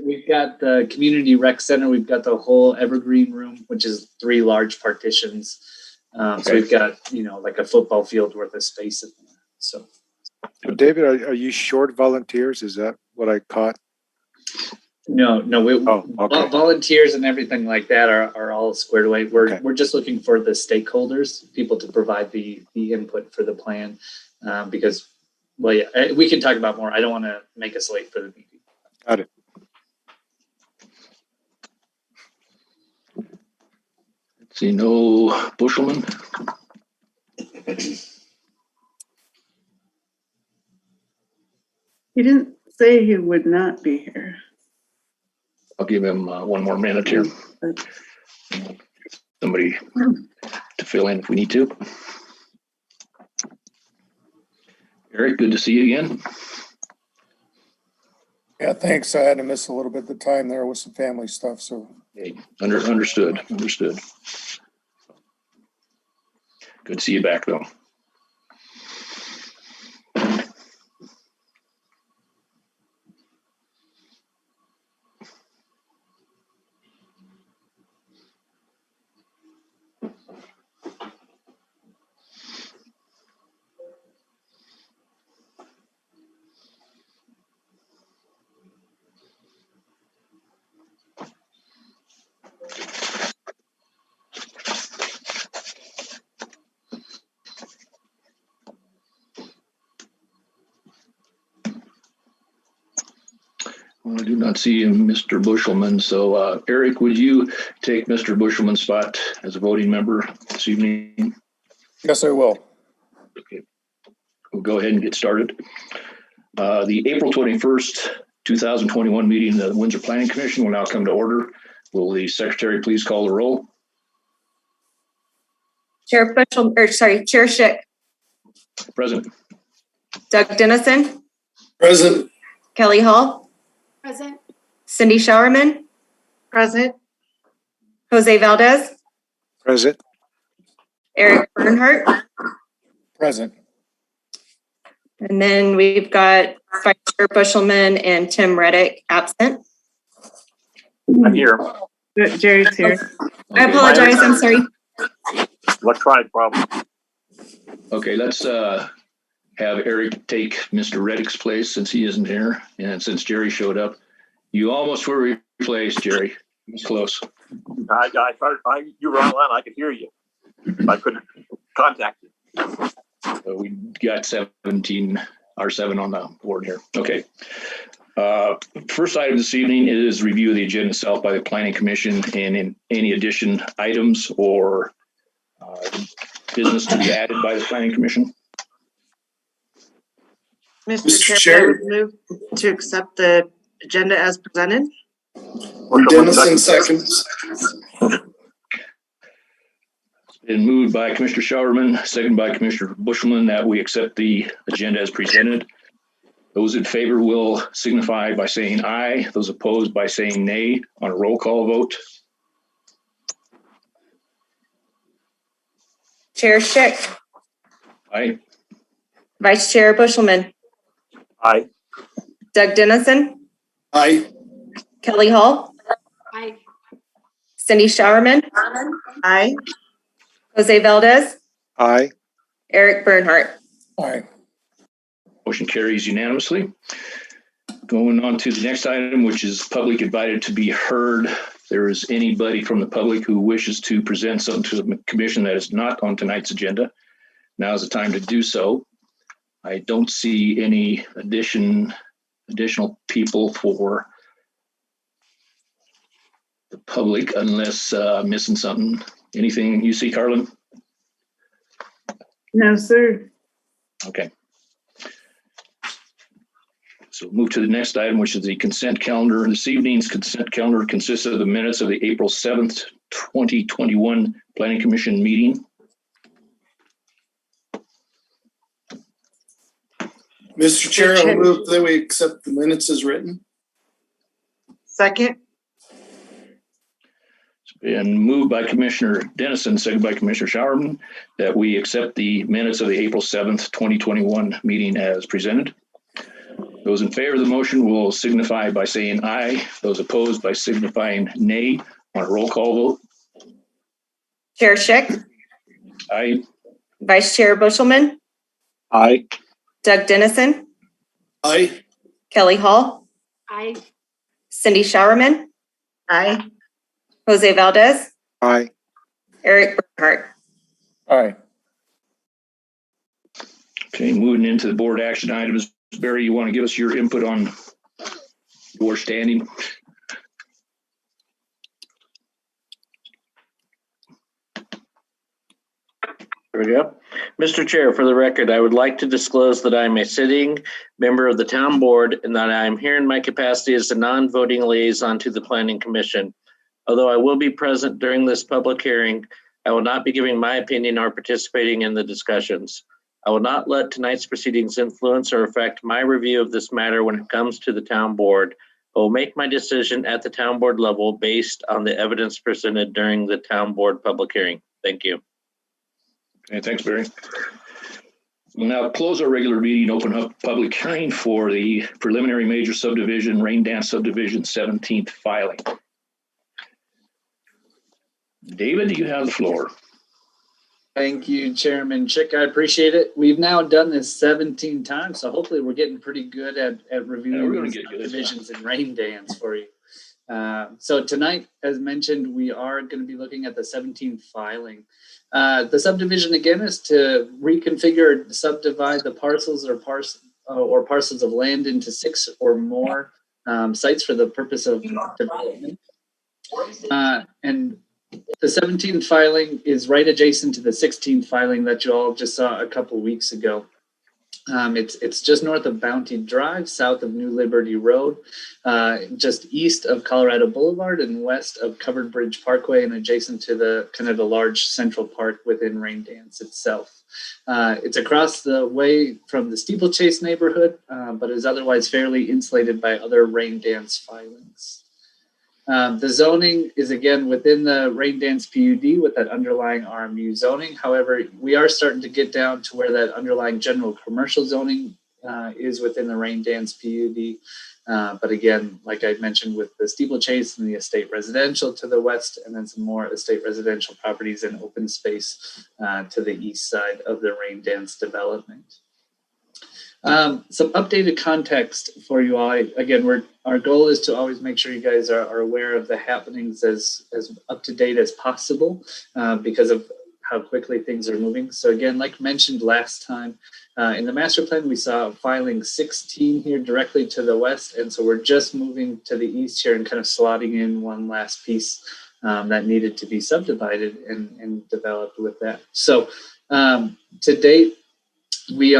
We've got the community rec center. We've got the whole evergreen room, which is 3 large partitions. So we've got, like a football field worth of space in there. So, David, are you short volunteers? Is that what I caught? No. Okay. Volunteers and everything like that are all squared away. We're just looking for the stakeholders, people to provide the input for the plan, because, we can talk about more. I don't want to make us late for the meeting. Got it. See no Bushelman. He didn't say he would not be here. I'll give him 1 more minute here. Somebody to fill in if we need to. Eric, good to see you again. Yeah, thanks. I had to miss a little bit of the time there with some family stuff. So Hey, understood. Good to see you back, though. Well, I do not see Mr. Bushelman. So, Eric, would you take Mr. Bushelman's spot as a voting member this evening? yes, I will. Okay. We'll go ahead and get started. The April 21st, 2021 meeting of the Windsor Planning Commission will now come to order. Will the secretary please call the roll? Chair Schick. Present. Doug Dennison. Present. Kelly Hall. Present. Cindy Showerman. Present. Jose Valdez. Present. Eric Bernhardt. Present. And then we've got Vice Chair Bushelman and Tim Reddick absent. I'm here. Jerry's here. I apologize. I'm sorry. Electronic problem. Okay, let's have Eric take Mr. Reddick's place since he isn't here. And since Jerry showed up, you almost were replaced, Jerry. It was close. You were online. I could hear you. I couldn't contact you. We got 17 R7 on the board here. Okay. First item this evening is review of the agenda itself by the Planning Commission and in any addition items or business to be added by the Planning Commission. Mr. Chair, I would move to accept the agenda as presented. Dennison seconds. Been moved by Commissioner Showerman, second by Commissioner Bushelman, that we accept the agenda as presented. Those in favor will signify by saying aye. Those opposed by saying nay on a roll call vote. Chair Schick. Aye. Vice Chair Bushelman. Aye. Doug Dennison. Aye. Kelly Hall. Aye. Cindy Showerman. Aye. Jose Valdez. Aye. Eric Bernhardt. Aye. Motion carries unanimously. Going on to the next item, which is public invited to be heard. If there is anybody from the public who wishes to present something to the commission that is not on tonight's agenda, now is the time to do so. I don't see any additional people for the public unless missing something. Anything you see, Carlin? No, sir. Okay. So move to the next item, which is the consent calendar. This evening's consent calendar consists of the minutes of the April 7th, 2021 Planning Commission meeting. Mr. Chair, I'll move that we accept the minutes as written. Second. And moved by Commissioner Dennison, second by Commissioner Showerman, that we accept the minutes of the April 7th, 2021 meeting as presented. Those in favor of the motion will signify by saying aye. Those opposed by signifying nay. On a roll call vote. Chair Schick, Aye. Vice Chair Bushelman, Aye. Doug Dennison, Aye. Kelly Hall, Aye. Cindy Showerman, Aye. Jose Valdez, Aye. Eric Burkhart. Aye. Okay, moving into the board action items. Barry, you want to give us your input on your standing? There we go. Mr. Chair, for the record, I would like to disclose that I'm a sitting member of the town board and that I am here in my capacity as a non-voting liaison to the Planning Commission. Although I will be present during this public hearing, I will not be giving my opinion or participating in the discussions. I will not let tonight's proceedings influence or affect my review of this matter when it comes to the town board. I will make my decision at the town board level based on the evidence presented during the town board public hearing. Thank you. Okay, thanks, Barry. We'll now close our regular meeting, open up public hearing for the preliminary major subdivision, Rain Dance Subdivision 17th filing. David, you have the floor. Thank you, Chairman Chick. I appreciate it. We've now done this 17 times, so hopefully we're getting pretty good at reviewing these subdivisions and Rain Dance for you. So tonight, as mentioned, we are going to be looking at the 17th filing. The subdivision, again, is to reconfigure, subdivide the parcels or parcels of land into 6 or more sites for the purpose of development. And the 17th filing is right adjacent to the 16th filing that you all just saw a couple weeks ago. It's just north of Bounty Drive, south of New Liberty Road, just east of Colorado Boulevard and west of Covered Bridge Parkway and adjacent to the kind of the large central park within Rain Dance itself. It's across the way from the Steeplechase neighborhood, but is otherwise fairly insulated by other Rain Dance filings. The zoning is again within the Rain Dance PUD with that underlying RMU zoning. However, we are starting to get down to where that underlying general commercial zoning is within the Rain Dance PUD. But again, like I mentioned, with the Steeplechase and the estate residential to the west, and then some more estate residential properties and open space to the east side of the Rain Dance development. Some updated context for you all. Again, our goal is to always make sure you guys are aware of the happenings as up to date as possible because of how quickly things are moving. So again, like mentioned last time, in the master plan, we saw filing 16 here directly to the west. And so we're just moving to the east here and kind of slotting in one last piece that needed to be subdivided and developed with that. So to date, we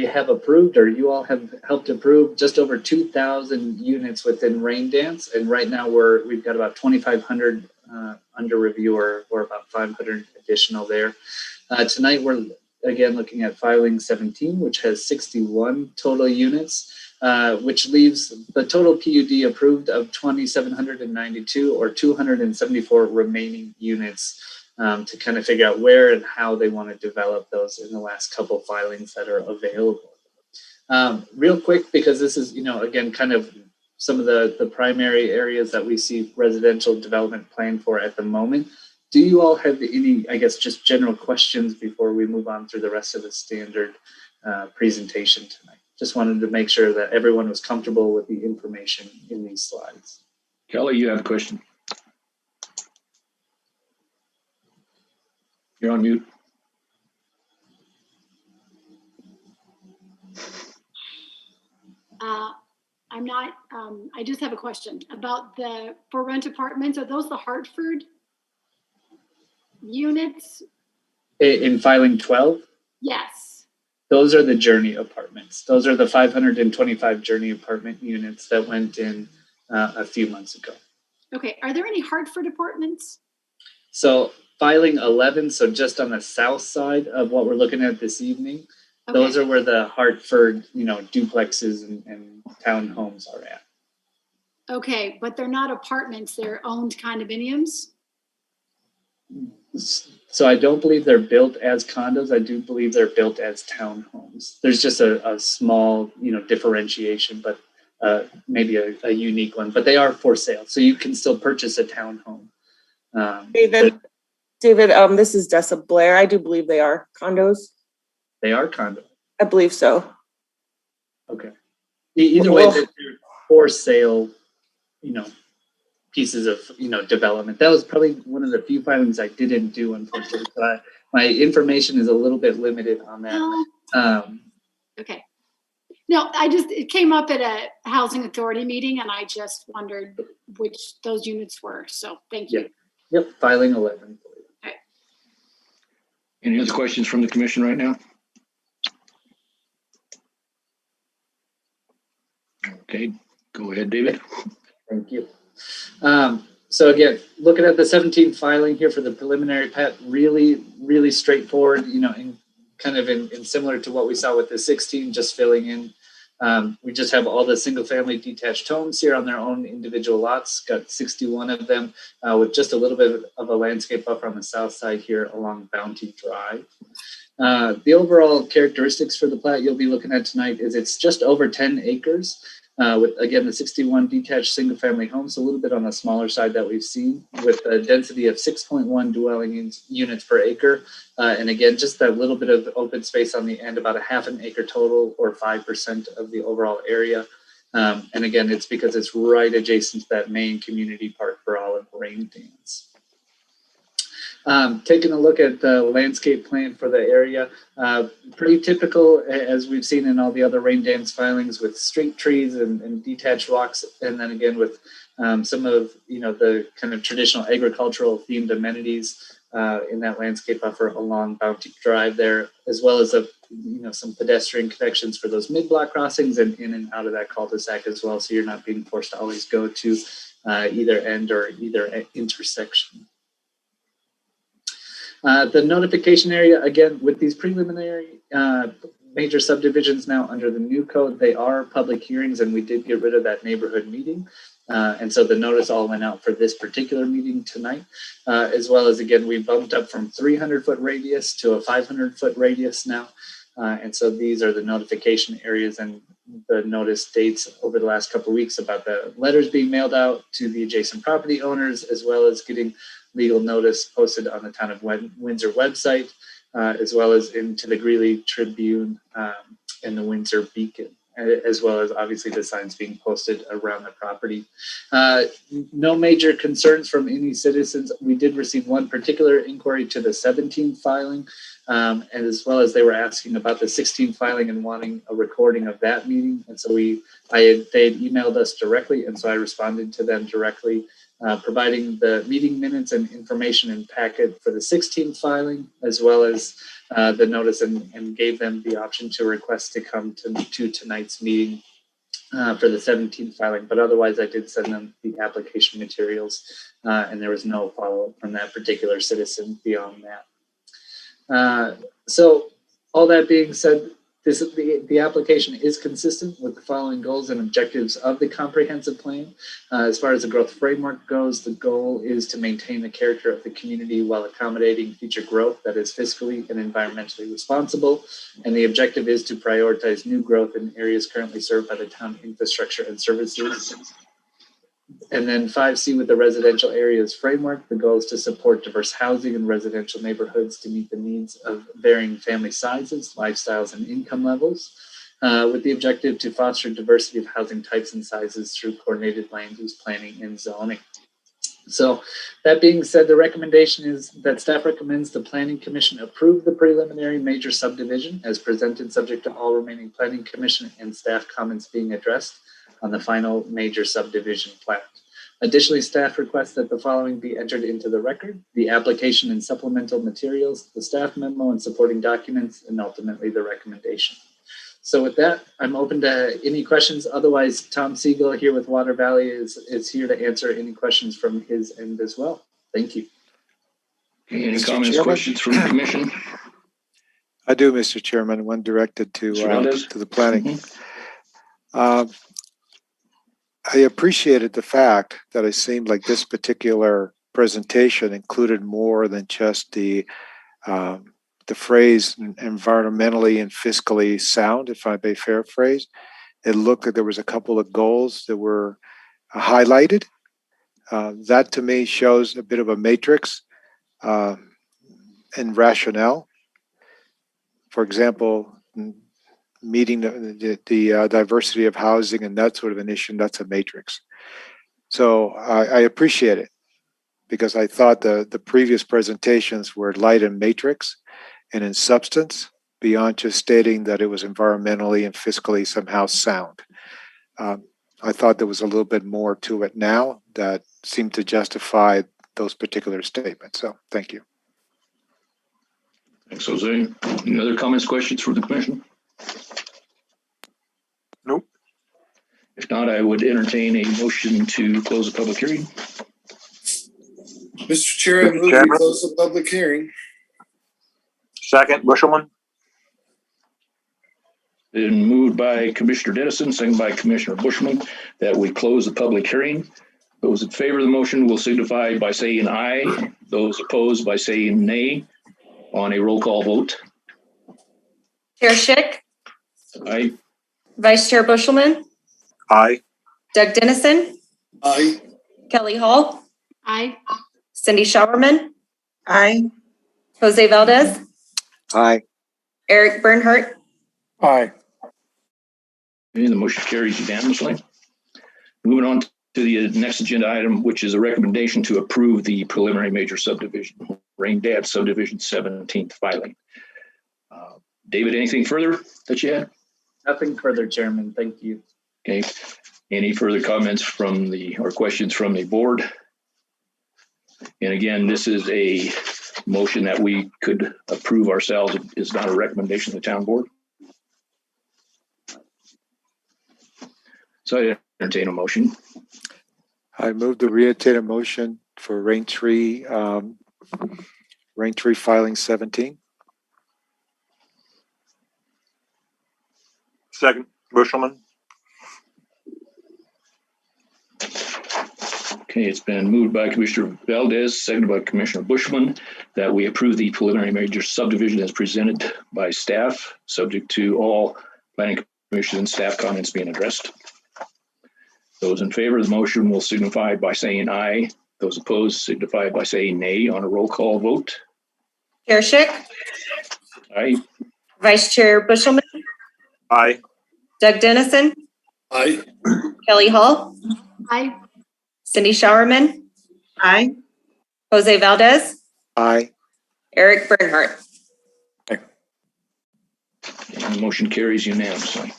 have approved, or you all have helped approve, just over 2,000 units within Rain Dance, and right now we've got about 2,500 under review, or about 500 additional there. Tonight we're again looking at filing 17, which has 61 total units, which leaves the total PUD approved of 2,792, or 274 remaining units. To kind of figure out where and how they want to develop those in the last couple filings that are available. Real quick, because this is, again, kind of some of the primary areas that we see residential development planned for at the moment. Do you all have any, I guess, just general questions before we move on through the rest of the standard presentation tonight? Just wanted to make sure that everyone was comfortable with the information in these slides. Kelly, you have a question. You're on mute. I'm not, I just have a question about for rent apartments. Are those the Hartford units? In filing 12? Yes. Those are the Journey apartments. Those are the 525 Journey apartment units that went in a few months ago. Okay. Are there any Hartford apartments? So filing 11, so just on the south side of what we're looking at this evening, okay. Those are where the Hartford, duplexes and townhomes are at. Okay, but they're not apartments, they're owned condominiums? So I don't believe they're built as condos. I do believe they're built as townhomes. There's just a small, differentiation, but maybe a unique one. But they are for sale, so you can still purchase a townhome. David, this is Dessa Blair. I do believe they are condos. They are condos. I believe so. Okay. Either way, they're for sale, pieces of, development. That was probably one of the few filings I didn't do, unfortunately. But my information is a little bit limited on that. Okay. No, it came up at a housing authority meeting, and I just wondered which those units were. So thank you. Yeah. Yep. Filing 11. Okay. Any other questions from the commission right now? Okay, go ahead, David. Thank you. So again, looking at the 17th filing here for the preliminary plat, really straightforward, in kind of in similar to what we saw with the 16, just filling in. We just have all the single family detached homes here on their own individual lots, got 61 of them with just a little bit of a landscape buffer on the south side here along Bounty Drive. The overall characteristics for the plat you'll be looking at tonight is it's just over 10 acres. With, again, the 61 detached single-family homes, a little bit on the smaller side that we've seen, with a density of 6.1 dwelling units per acre. And again, just that little bit of open space on the end, about a half an acre total, or 5% of the overall area. And again, it's because it's right adjacent to that main community park for Olive Rain Dance. Taking a look at the landscape plan for the area, pretty typical as we've seen in all the other rain dance filings, with straight trees and detached walks, and then again with some of the kind of traditional agricultural themed amenities in that landscape buffer along Bounty Drive there, as well as some pedestrian connections for those mid-block crossings and in and out of that cul-de-sac as well, so you're not being forced to always go to either end or either intersection. The notification area, again, with these preliminary major subdivisions now under the new code, they are public hearings, and we did get rid of that neighborhood meeting. And so the notice all went out for this particular meeting tonight, as well as, again, we bumped up from 300-foot radius to a 500-foot radius now. And so these are the notification areas and the notice dates over the last couple of weeks about the letters being mailed out to the adjacent property owners, as well as getting legal notice posted on the Town of Windsor website, as well as into the Greeley Tribune and the Windsor Beacon, as well as obviously the signs being posted around the property. No major concerns from any citizens. We did receive one particular inquiry to the 17th filing, and as well as they were asking about the 16th filing and wanting a recording of that meeting. And so they had emailed us directly, and so I responded to them directly, providing the meeting minutes and information and packet for the 16th filing, as well as the notice, and gave them the option to request to come to tonight's meeting for the 17th filing. But otherwise, I did send them the application materials, and there was no follow-up from that particular citizen beyond that. So all that being said, the application is consistent with the following goals and objectives of the comprehensive plan. As far as the growth framework goes, the goal is to maintain the character of the community while accommodating future growth that is fiscally and environmentally responsible. And the objective is to prioritize new growth in areas currently served by the town infrastructure and services. And then 5C with the residential areas framework, the goal is to support diverse housing in residential neighborhoods to meet the needs of varying family sizes, lifestyles, and income levels, with the objective to foster diversity of housing types and sizes through coordinated land use planning and zoning. So that being said, the recommendation is that staff recommends the Planning Commission approve the preliminary major subdivision as presented, subject to all remaining Planning Commission and staff comments being addressed on the final major subdivision plat. Additionally, staff requests that the following be entered into the record: the application and supplemental materials, the staff memo and supporting documents, and ultimately the recommendation. So with that, I'm open to any questions. Otherwise, Tom Siegel here with Water Valley is here to answer any questions from his end as well. Thank you. Any comments, questions from the commission? I do, Mr. Chairman, one directed to the planning. I appreciated the fact that it seemed like this particular presentation included more than just the phrase environmentally and fiscally sound, if I may paraphrase. It looked like there was a couple of goals that were highlighted. That to me shows a bit of a matrix and rationale. For example, meeting the diversity of housing and that sort of an issue, that's a matrix. So I appreciate it, because I thought the previous presentations were light in matrix and in substance, beyond just stating that it was environmentally and fiscally somehow sound. I thought there was a little bit more to it now that seemed to justify those particular statements. So thank you. Thanks, Jose. Any other comments, questions for the commission? Nope. If not, I would entertain a motion to close the public hearing. Mr. Chair, I move we close the public hearing. Second, Bushelman. Been moved by Commissioner Dennison, second by Commissioner Bushman, that we close the public hearing. Those in favor of the motion will signify by saying aye. Those opposed by saying nay. On a roll call vote. Chair Schick, Aye. Vice Chair Bushelman, Aye. Doug Dennison, Aye. Kelly Hall, Aye. Cindy Showerman, Aye. Jose Valdez, Aye. Eric Bernhardt, Aye. And the motion carries unanimously. Moving on to the next agenda item, which is a recommendation to approve the preliminary major subdivision, Rain Dad Subdivision 17th filing. David, anything further that you had? Nothing further, Chairman. Thank you. Okay. Any further comments from or questions from the board? And again, this is a motion that we could approve ourselves. It's not a recommendation of the town board. So I entertain a motion. I move to re-entertain a motion for Rain Tree filing 17. Second, Bushelman. Okay, it's been moved by Commissioner Valdez, seconded by Commissioner Bushman, that we approve the preliminary major subdivision as presented by staff, subject to all planning commission and staff comments being addressed. Those in favor of the motion will signify by saying aye. Those opposed signify by saying nay on a roll call vote. Chair Schick, Aye. Vice Chair Bushelman, Aye. Doug Dennison, Aye. Kelly Hall, Aye. Cindy Showerman, Aye. Jose Valdez, Aye. Eric Bernhardt. And the motion carries unanimously.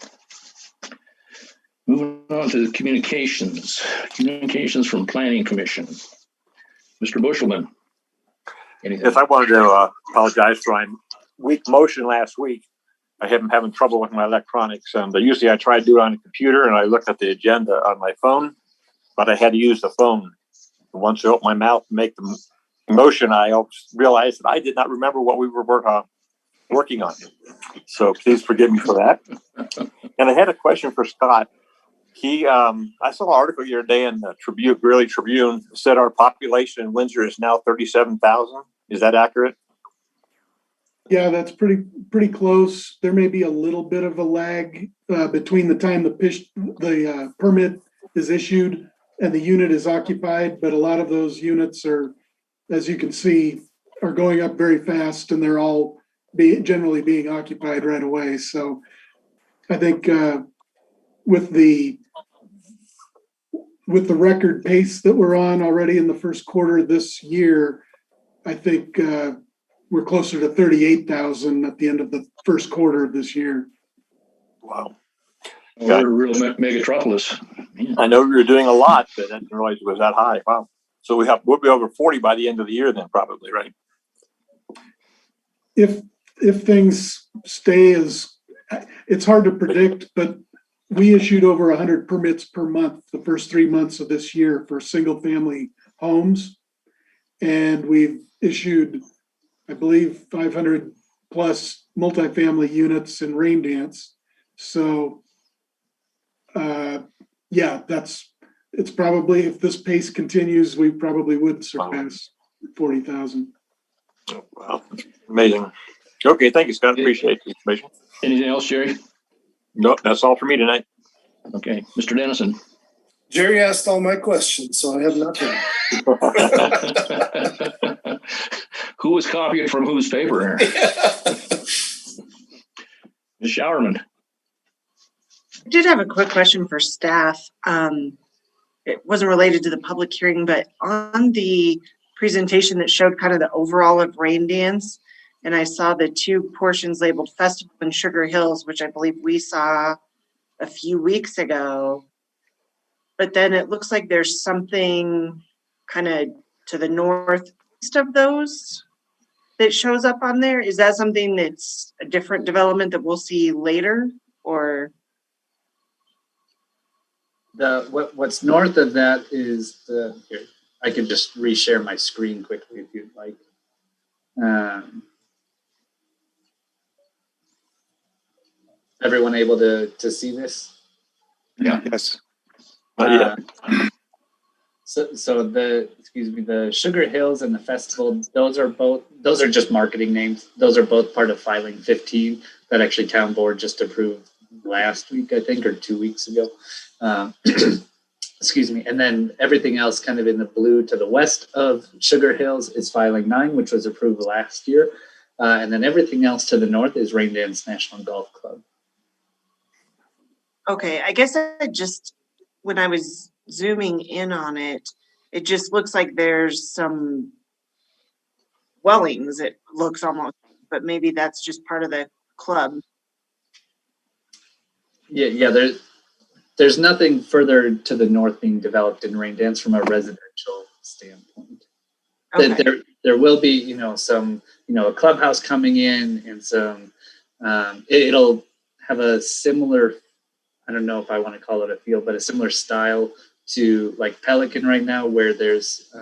Moving on to the communications. Communications from Planning Commission. Mr. Bushelman. Anything? Yes, I wanted to apologize for my weak motion last week. I have been having trouble with my electronics, and usually I try to do it on the computer, and I looked at the agenda on my phone, but I had to use the phone. And once I opened my mouth to make the motion, I realized that I did not remember what we were working on. So please forgive me for that. And I had a question for Scott. I saw an article the other day in the Greeley Tribune said our population in Windsor is now 37,000. Is that accurate? Yeah, that's pretty close. There may be a little bit of a lag between the time the permit is issued and the unit is occupied, but a lot of those units are, as you can see, are going up very fast, and they're all generally being occupied right away. So I think with the record pace that we're on already in the first quarter of this year, I think we're closer to 38,000 at the end of the first quarter of this year. Wow. We're a real megatropolis. Man. I know we were doing a lot, but I didn't realize it was that high. Wow. So we'll be over 40 by the end of the year then, probably, right? If things stay it's hard to predict, but we issued over 100 permits per month the first 3 months of this year for single family homes. And we've issued, I believe, 500 plus multifamily units in Rain Dance. So, yeah, it's probably, if this pace continues, we probably would surpass 40,000. Wow, amazing. Okay, thank you, Scott. Appreciate the information. Anything else, Jerry? Nope, that's all for me tonight. Okay, Mr. Dennison. Jerry asked all my questions, so I have nothing. Who was copying from whose paper here? Ms. Showerman. I did have a quick question for staff. It wasn't related to the public hearing, but on the presentation that showed kind of the overall of Rain Dance, and I saw the two portions labeled Festival and Sugar Hills, which I believe we saw a few weeks ago. But then it looks like there's something kind of to the northeast of those that shows up on there. Is that something that's a different development that we'll see later, or? What's north of that is here, I can just reshare my screen quickly if you'd like. Everyone able to see this? Yeah. Yes. So the Sugar Hills and the festival, those are just marketing names. Those are both part of filing 15 that actually town board just approved last week, I think, or 2 weeks ago. Excuse me. And then everything else kind of in the blue to the west of Sugar Hills is filing 9, which was approved last year. And then everything else to the north is Rain Dance National Golf Club. Okay, I guess when I was zooming in on it, it just looks like there's some dwellings, it looks almost, but maybe that's just part of the club. Yeah, there's nothing further to the north being developed in Rain Dance from a residential standpoint. Okay. There will be, some, a clubhouse coming in and some, it'll have a similar, I don't know if I want to call it a feel, but a similar style to like Pelican right now, where there's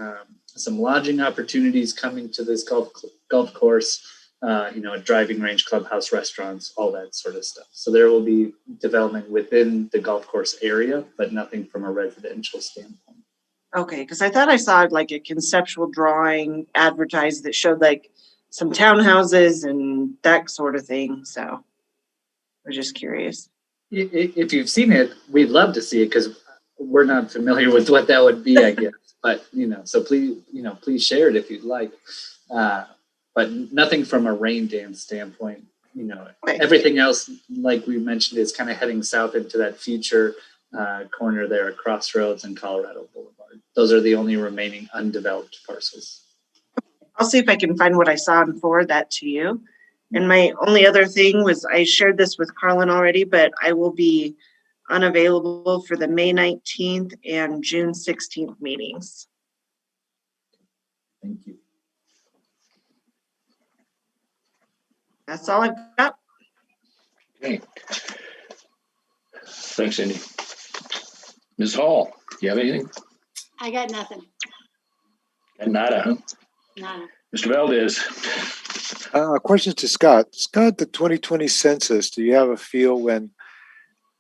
some lodging opportunities coming to this golf course, a driving range, clubhouse, restaurants, all that sort of stuff. So there will be development within the golf course area, but nothing from a residential standpoint. Okay, because I thought I saw like a conceptual drawing advertised that showed like some townhouses and that sort of thing. So I was just curious. If you've seen it, we'd love to see it because we're not familiar with what that would be, I guess. But, so please share it if you'd like. But nothing from a Rain Dance standpoint. Everything else, like we mentioned, is kind of heading south into that future corner there at Crossroads and Colorado Boulevard. Those are the only remaining undeveloped parcels. I'll see if I can find what I saw and forward that to you. And my only other thing was I shared this with Carlin already, but I will be unavailable for the May 19th and June 16th meetings. Thank you. That's all I've got. Okay. Thanks, Cindy. Ms. Hall, do you have anything? I got nothing. And nada, huh? Nada. Mr. Valdez. Questions to Scott. Scott, the 2020 census, do you have a feel when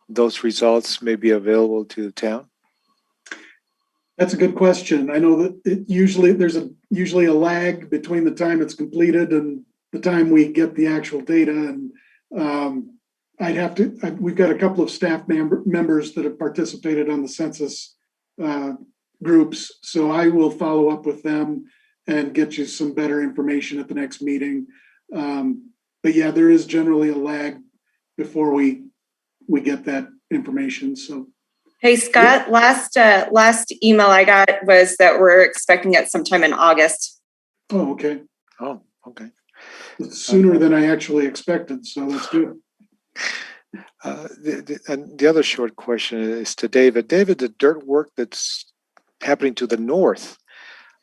those results may be available to the town? That's a good question. I know that there's usually a lag between the time it's completed and the time we get the actual data. And we've got a couple of staff members that have participated on the census groups. So I will follow up with them and get you some better information at the next meeting. But yeah, there is generally a lag before we get that information. So. Hey, Scott, last email I got was that we're expecting it sometime in August. Oh, okay. Oh, okay. It's sooner than I actually expected, so that's good. And the other short question is to David. David, the dirt work that's happening to the north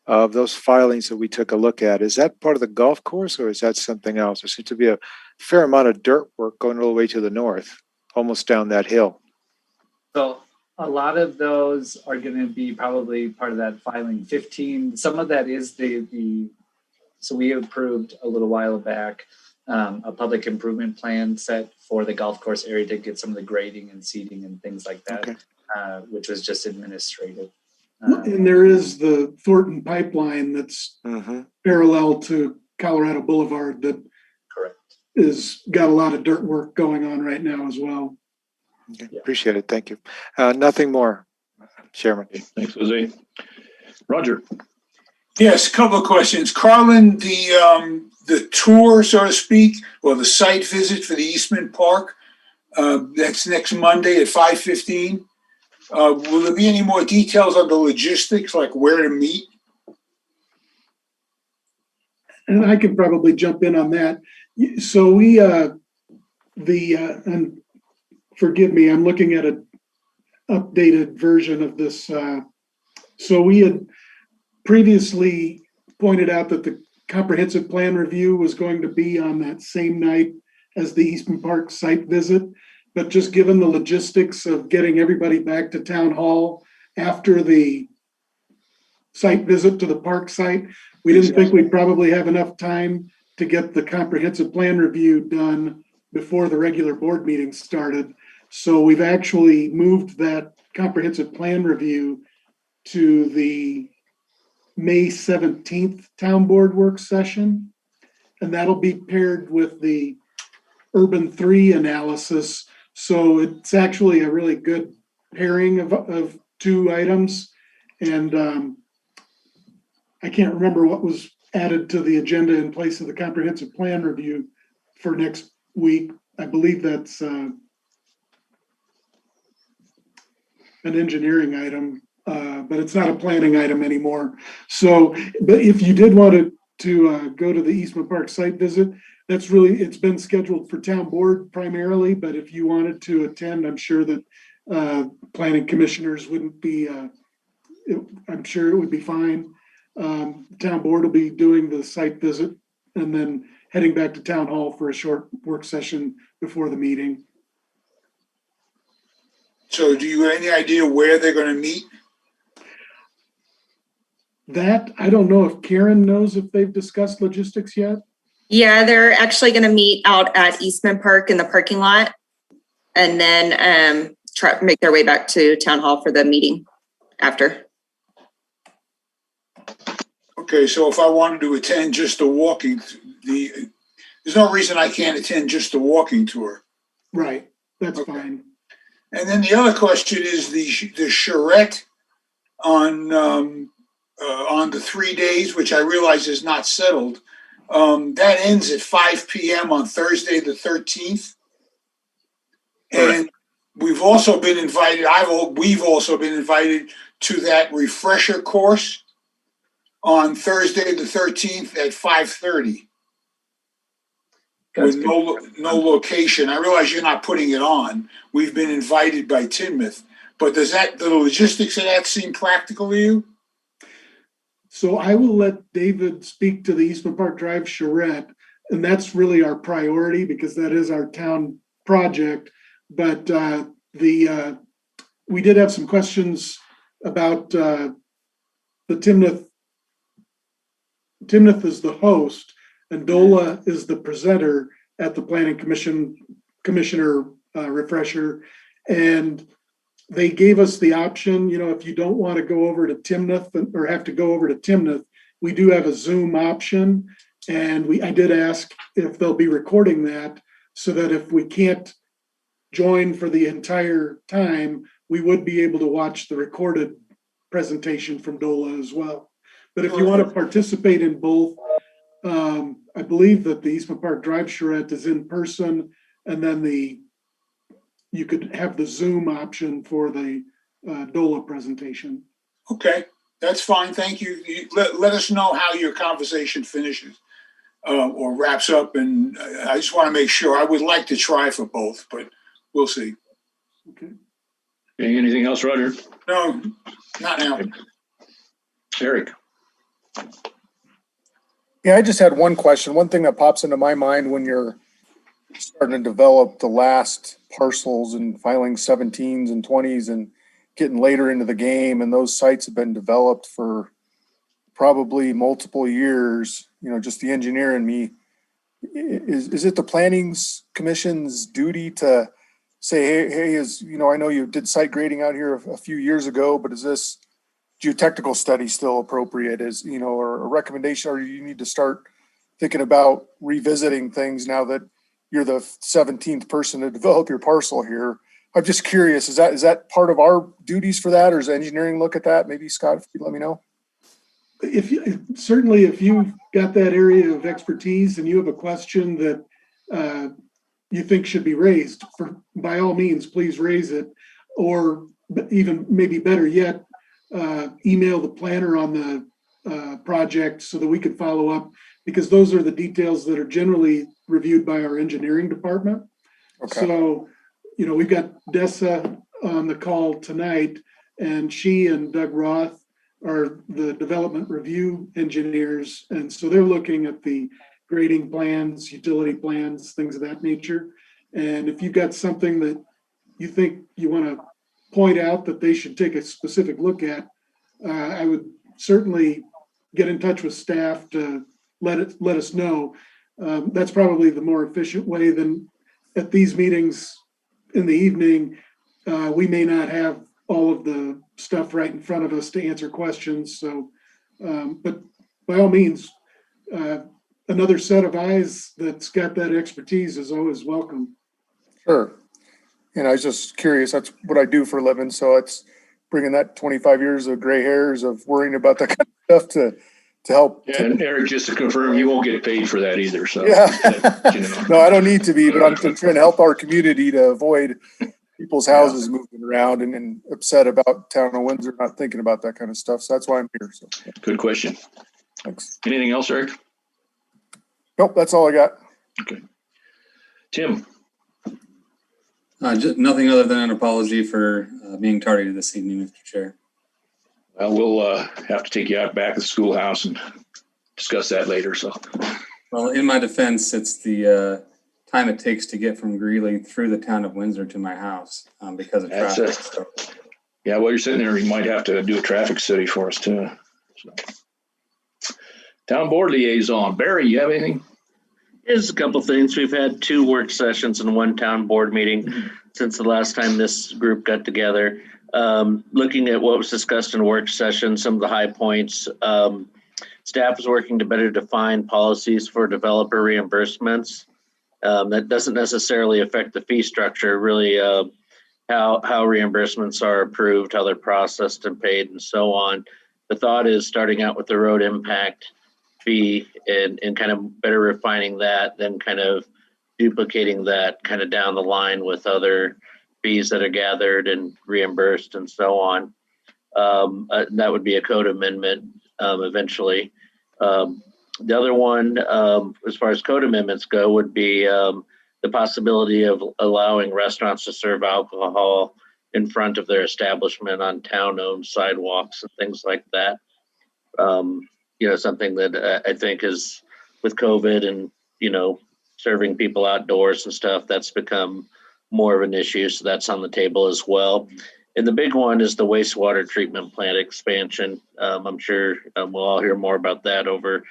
of those filings that we took a look at, is that part of the golf course or is that something else? There seems to be a fair amount of dirt work going all the way to the north, almost down that hill. So a lot of those are going to be probably part of that filing 15. Some of that is so we approved a little while back a public improvement plan set for the golf course area to get some of the grading and seeding and things like that, which was just administrative. And there is the Thornton pipeline that's parallel to Colorado Boulevard that is got a lot of dirt work going on right now as well. Okay. Yeah. Appreciate it. Thank you. Nothing more, Chairman. Thanks, Jose. Roger. Yes, a couple of questions. Carlin, the tour, so to speak, or the site visit for the Eastman Park, that's next Monday at 5:15. Will there be any more details on the logistics, like where to meet? And I could probably jump in on that. So we, and forgive me, I'm looking at an updated version of this. So we had previously pointed out that the comprehensive plan review was going to be on that same night as the Eastman Park site visit. But just given the logistics of getting everybody back to town hall after the site visit to the park site, we didn't think we'd probably have enough time to get the comprehensive plan review done before the regular board meeting started. So we've actually moved that comprehensive plan review to the May 17th town board work session. And that'll be paired with the Urban 3 analysis. So it's actually a really good pairing of two items. And I can't remember what was added to the agenda in place of the comprehensive plan review for next week. I believe that's an engineering item, but it's not a planning item anymore. So, but if you did want to go to the Eastman Park site visit, that's really, it's been scheduled for town board primarily, but if you wanted to attend, I'm sure that planning commissioners wouldn't be, I'm sure it would be fine. Town board will be doing the site visit and then heading back to town hall for a short work session before the meeting. So do you have any idea where they're going to meet? That, I don't know if Karen knows if they've discussed logistics yet. Yeah, they're actually going to meet out at Eastman Park in the parking lot and then try to make their way back to town hall for the meeting after. Okay, so if I wanted to attend just the walking, there's no reason I can't attend just the walking tour. Right, that's fine. And then the other question is the charrette on the 3 days, which I realize is not settled. That ends at 5 p.m. on Thursday the 13th. And we've also been invited, we've also been invited to that refresher course on Thursday the 13th at 5:30. With no location. I realize you're not putting it on. We've been invited by Tinmouth, but does the logistics of that seem practical to you? So I will let David speak to the Eastman Park Drive charrette, and that's really our priority because that is our town project. But we did have some questions about the Tinmouth. Tinmouth is the host, and DOLA is the presenter at the Planning Commissioner refresher. And they gave us the option, you know, if you don't want to go over to Tinmouth or have to go over to Tinmouth, we do have a Zoom option. And I did ask if they'll be recording that so that if we can't join for the entire time, we would be able to watch the recorded presentation from DOLA as well. But if you want to participate in both, I believe that the Eastman Park Drive charrette is in person, and then you could have the Zoom option for the DOLA presentation. Okay, that's fine. Thank you. Let us know how your conversation finishes or wraps up. And I just want to make sure. I would like to try for both, but we'll see. Okay. Anything else, Roger? No, not now. Eric. Yeah, I just had one question. One thing that pops into my mind when you're starting to develop the last parcels and filing 17s and 20s and getting later into the game, and those sites have been developed for probably multiple years, you know, just the engineer in me is it the planning commission's duty to say, hey, I know you did site grading out here a few years ago, but is this geotechnical study still appropriate? Or a recommendation, or you need to start thinking about revisiting things now that you're the 17th person to develop your parcel here? I'm just curious, is that part of our duties for that, or does engineering look at that? Maybe Scott, if you'd let me know. If you've got that area of expertise and you have a question that you think should be raised, by all means, please raise it. Or even maybe better yet, email the planner on the project so that we could follow up, because those are the details that are generally reviewed by our engineering department. Okay. So, we've got Dessa on the call tonight, and she and Doug Roth are the development review engineers. And so they're looking at the grading plans, utility plans, things of that nature. And if you've got something that you think you want to point out that they should take a specific look at, I would certainly get in touch with staff to let us know. That's probably the more efficient way than at these meetings in the evening. We may not have all of the stuff right in front of us to answer questions. So, but by all means, another set of eyes that's got that expertise is always welcome. Sure. And I was just curious, that's what I do for a living. So it's bringing that 25 years of gray hairs of worrying about that kind of stuff to help. Yeah, and Eric, just to confirm, you won't get paid for that either. So yeah. No, I don't need to be, but I'm trying to help our community to avoid people's houses moving around and upset about town of Windsor not thinking about that kind of stuff. So that's why I'm here. So good question. Thanks. Anything else, Eric? Nope, that's all I got. Okay. Tim. Just nothing other than an apology for being tardy this evening, Mr. Chair. Well, we'll have to take you out back to the schoolhouse and discuss that later. So, well, in my defense, it's the time it takes to get from Greeley through the town of Windsor to my house because of traffic. So. Yeah, while you're sitting there, you might have to do a traffic study for us too. So. Town board liaison, Barry, you have anything? Here's a couple things. We've had 2 work sessions and 1 town board meeting since the last time this group got together. Looking at what was discussed in work session, some of the high points, staff is working to better define policies for developer reimbursements. That doesn't necessarily affect the fee structure, really how reimbursements are approved, how they're processed and paid and so on. The thought is starting out with the road impact fee and kind of better refining that, then kind of duplicating that kind of down the line with other fees that are gathered and reimbursed and so on. That would be a code amendment eventually. The other one, as far as code amendments go, would be the possibility of allowing restaurants to serve alcohol in front of their establishment on town-owned sidewalks and things like that. Something that I think is with COVID and, serving people outdoors and stuff, that's become more of an issue. So that's on the table as well. And the big one is the wastewater treatment plant expansion. I'm sure we'll all hear more about that over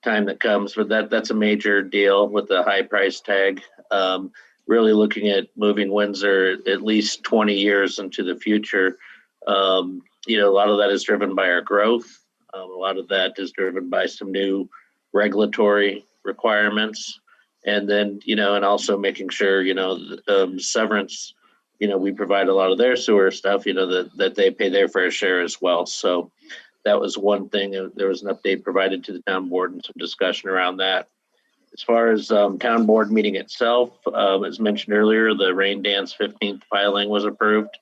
time that comes, but that's a major deal with the high price tag. Really looking at moving Windsor at least 20 years into the future. A lot of that is driven by our growth. A lot of that is driven by some new regulatory requirements. And then, and also making sure, Severance, we provide a lot of their sewer stuff, that they pay their fair share as well. So that was one thing. There was an update provided to the town board and some discussion around that. As far as town board meeting itself, as mentioned earlier, the Rain Dance 15th filing was approved.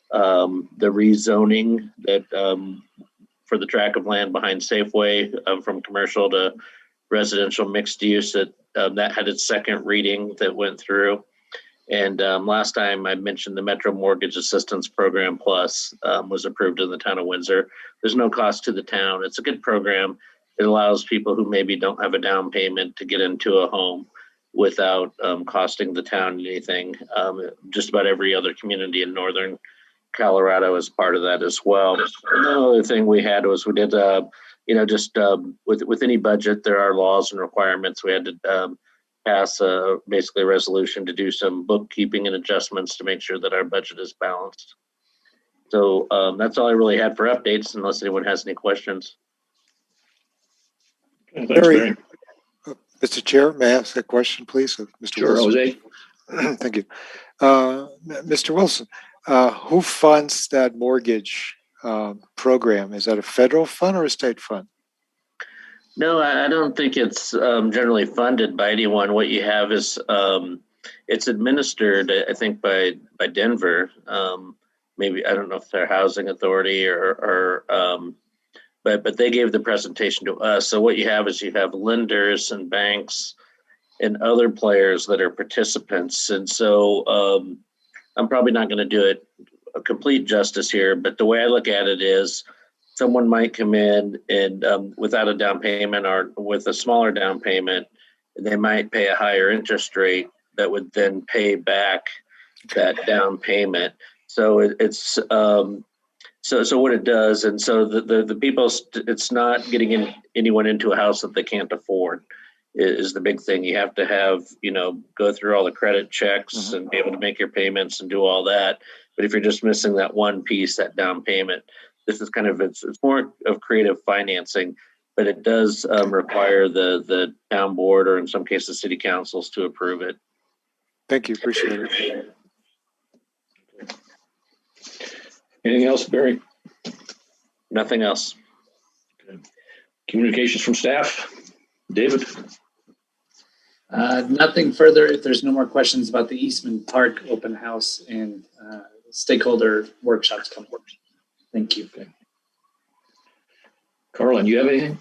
The rezoning that for the tract of land behind Safeway from commercial to residential mixed use, that had its second reading that went through. And last time I mentioned the Metro Mortgage Assistance Program Plus was approved in the town of Windsor. There's no cost to the town. It's a good program. It allows people who maybe don't have a down payment to get into a home without costing the town anything. Just about every other community in northern Colorado is part of that as well. And the other thing we had was we did, with any budget, there are laws and requirements. We had to pass basically a resolution to do some bookkeeping and adjustments to make sure that our budget is balanced. So that's all I really had for updates, unless anyone has any questions. Thanks, Barry. Mr. Chair, may I ask a question, please, of Mr. Sure, Wilson? Jose. Thank you. Mr. Wilson, who funds that mortgage program? Is that a federal fund or a state fund? No, I don't think it's generally funded by anyone. What you have is it's administered, I think, by Denver. Maybe, I don't know if they're housing authority but they gave the presentation to us. So what you have is you have lenders and banks and other players that are participants. And so I'm probably not going to do it a complete justice here, but the way I look at it is someone might come in and without a down payment or with a smaller down payment, they might pay a higher interest rate that would then pay back that down payment. So it's so what it does, and so the people, it's not getting anyone into a house that they can't afford is the big thing. You have to have, go through all the credit checks and be able to make your payments and do all that. But if you're just missing that one piece, that down payment, this is kind of, it's more of creative financing, but it does require the town board or in some cases city councils to approve it. Thank you, appreciate it. Anything else, Barry? Nothing else. Okay. Communications from staff, David? Nothing further. If there's no more questions about the Eastman Park open house and stakeholder workshops coming. Thank you. Okay. Carlin, you have anything?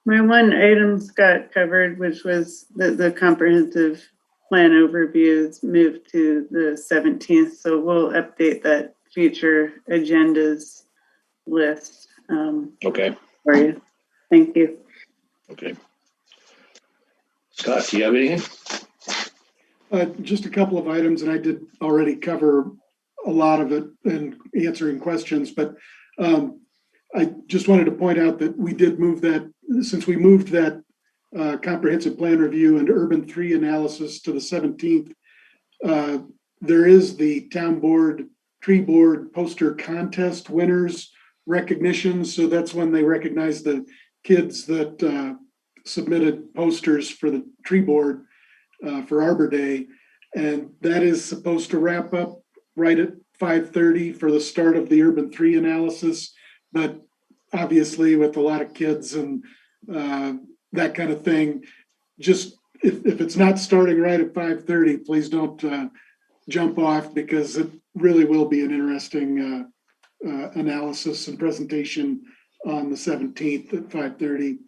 My one item's got covered, which was the comprehensive plan overview is moved to the 17th. So we'll update that future agendas list. Okay. For you. Thank you. Okay. Scott, do you have anything? Just a couple of items, and I did already cover a lot of it in answering questions, but I just wanted to point out that we did move that, since we moved that comprehensive plan review and urban 3 analysis to the 17th, there is the town board, tree board poster contest winners recognition. So that's when they recognize the kids that submitted posters for the tree board for Arbor Day. And that is supposed to wrap up right at 5:30 for the start of the urban 3 analysis. But obviously with a lot of kids and that kind of thing, just if it's not starting right at 5:30, please don't jump off, because it really will be an interesting analysis and presentation on the 17th at 5:30.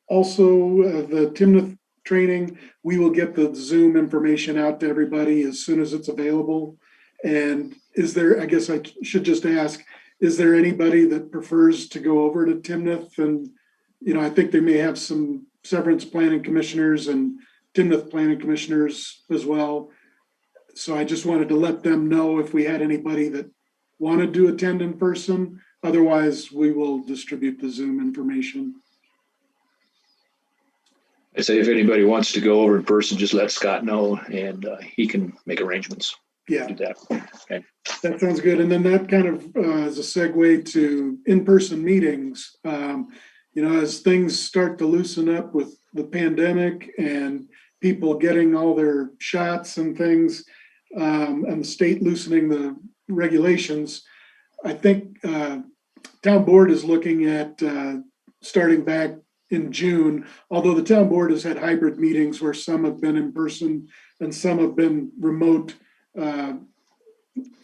Also, the Timnath training, we will get the Zoom information out to everybody as soon as it's available. And is there, I guess I should just ask, is there anybody that prefers to go over to Timnath? And, I think they may have some severance planning commissioners and Timnath planning commissioners as well. So I just wanted to let them know if we had anybody that wanted to attend in person. Otherwise, we will distribute the Zoom information. I say if anybody wants to go over in person, just let Scott know and he can make arrangements. Yeah. Do that. Okay. That sounds good. And then that kind of is a segue to in-person meetings. As things start to loosen up with the pandemic and people getting all their shots and things, and the state loosening the regulations, I think town board is looking at starting back in June, although the town board has had hybrid meetings where some have been in person and some have been remote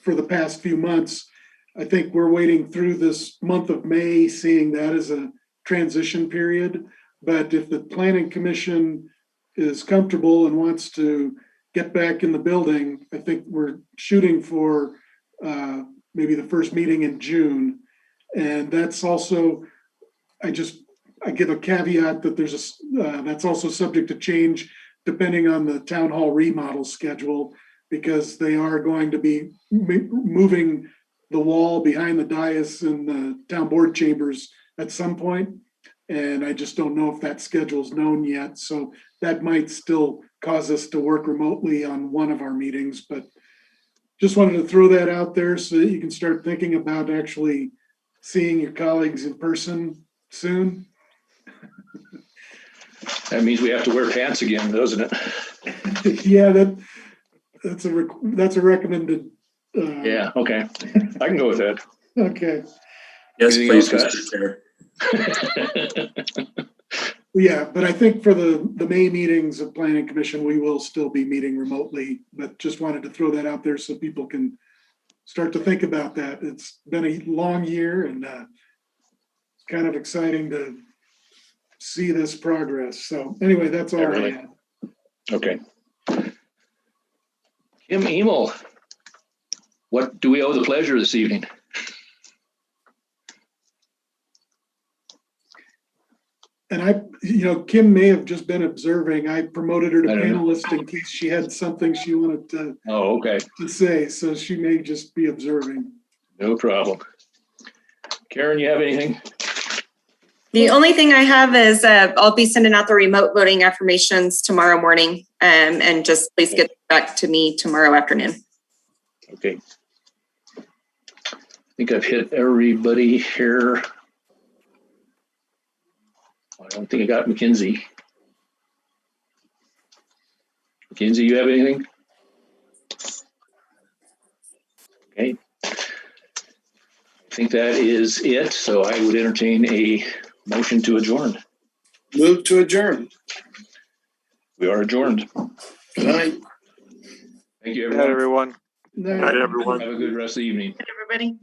for the past few months. I think we're waiting through this month of May, seeing that as a transition period. But if the planning commission is comfortable and wants to get back in the building, I think we're shooting for maybe the first meeting in June. And that's also, I give a caveat that there's that's also subject to change depending on the town hall remodel schedule, because they are going to be moving the wall behind the dais in the town board chambers at some point. And I just don't know if that schedule's known yet. So that might still cause us to work remotely on one of our meetings, but just wanted to throw that out there so that you can start thinking about actually seeing your colleagues in person soon. That means we have to wear pants again, doesn't it? Yeah, that's a recommended. Yeah, okay. I can go with that. Okay. Yes, Anything please, else, Mr. Chair. Yeah, but I think for the May meetings of Planning Commission, we will still be meeting remotely, but just wanted to throw that out there so people can start to think about that. It's been a long year and it's kind of exciting to see this progress. So anyway, that's all I had. Okay. Kim Emil, what do we owe the pleasure this evening? And Kim may have just been observing. I promoted her to panelist in case she had something she wanted to. Oh, okay. To say, so she may just be observing. No problem. Karen, you have anything? The only thing I have is I'll be sending out the remote voting affirmations tomorrow morning, and just please get back to me tomorrow afternoon. Okay. I think I've hit everybody here. I don't think I got Mackenzie. Mackenzie, you have anything? Okay. I think that is it. So I would entertain a motion to adjourn. Move to adjourn. We are adjourned. Good night. Thank you, Good night, everyone. everyone. Good night, everyone. Have a good rest of the evening. Everybody.